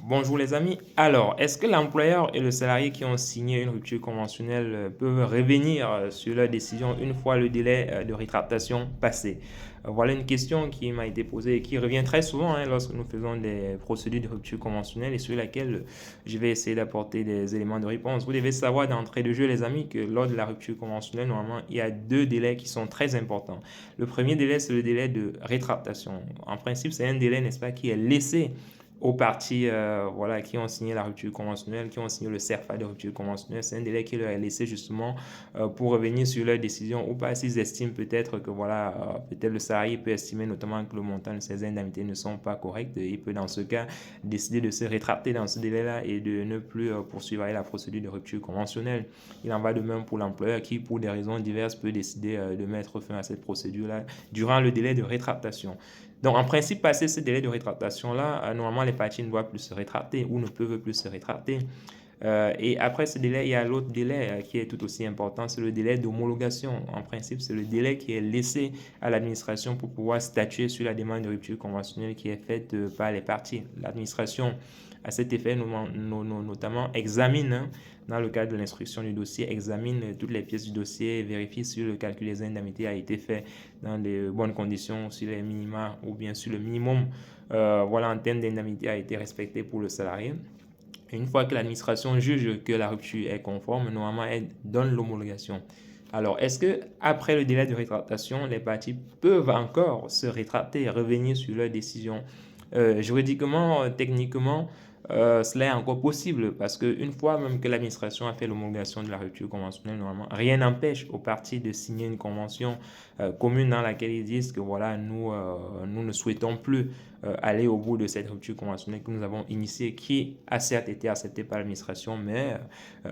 Bonjour les amis. Alors, est-ce que l'employeur et le salarié qui ont signé une rupture conventionnelle peuvent revenir sur leur décision une fois le délai de rétractation passé? Voilà une question qui m'a été posée et qui revient très souvent lorsque nous faisons des procédures de rupture conventionnelle et sur laquelle je vais essayer d'apporter des éléments de réponse. Vous devez savoir d'entrée de jeu, les amis, que lors de la rupture conventionnelle, normalement, il y a deux délais qui sont très importants. Le premier délai, c'est le délai de rétractation. En principe, c'est un délai, n'est-ce pas, qui est laissé aux parties voilà, qui ont signé la rupture conventionnelle, qui ont signé le CERFA de rupture conventionnelle. C'est un délai qui leur est laissé justement pour revenir sur leur décision ou pas s'ils estiment peut-être que voilà, peut-être le salarié peut estimer notamment que le montant de ses indemnités ne sont pas correctes. Il peut dans ce cas décider de se rétracter dans ce délai-là et de ne plus poursuivre avec la procédure de rupture conventionnelle. Il en va de même pour l'employeur qui, pour des raisons diverses, peut décider de mettre fin à cette procédure-là durant le délai de rétractation. Donc, en principe, passé ce délai de rétractation-là, normalement, les parties ne doivent plus se rétracter ou ne peuvent plus se rétracter. Et après ce délai, il y a l'autre délai qui est tout aussi important, c'est le délai d'homologation. En principe, c'est le délai qui est laissé à l'administration pour pouvoir statuer sur la demande de rupture conventionnelle qui est faite par les parties. L'administration, à cet effet, notamment examine, dans le cadre de l'instruction du dossier, examine toutes les pièces du dossier, vérifie si le calcul des indemnités a été fait dans de bonnes conditions, si les minima ou bien si le minimum voilà, en termes d'indemnité a été respecté pour le salarié. Une fois que l'administration juge que la rupture est conforme, normalement, elle donne l'homologation. Alors, est-ce que après le délai de rétractation, les parties peuvent encore se rétracter et revenir sur leur décision? Juridiquement, techniquement, cela est encore possible parce qu'une fois même que l'administration a fait l'homologation de la rupture conventionnelle, normalement, rien n'empêche aux parties de signer une convention commune dans laquelle ils disent que voilà, nous ne souhaitons plus aller au bout de cette rupture conventionnelle que nous avons initiée, qui a certes été acceptée par l'administration, mais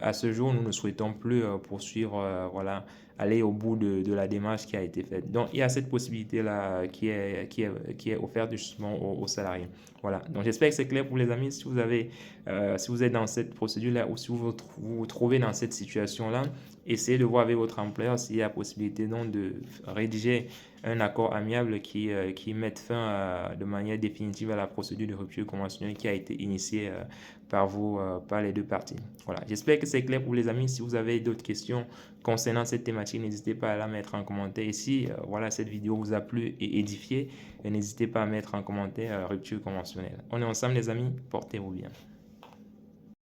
à ce jour, nous ne souhaitons plus poursuivre, voilà, aller au bout de la démarche qui a été faite. Donc, il y a cette possibilité-là qui est offerte justement aux salariés. Voilà. Donc, j'espère que c'est clair pour les amis. Si vous êtes dans cette procédure-là ou si vous trouvez dans cette situation-là, essayez de voir avec votre employeur s'il y a possibilité donc de rédiger un accord amiable qui mette fin de manière définitive à la procédure de rupture conventionnelle qui a été initiée par vous, par les deux parties. Voilà, j'espère que c'est clair pour les amis. Si vous avez d'autres questions concernant cette thématique, n'hésitez pas à la mettre en commentaire. Et si voilà, cette vidéo vous a plu et édifié, n'hésitez pas à mettre en commentaire rupture conventionnelle. On est ensemble les amis, portez-vous bien.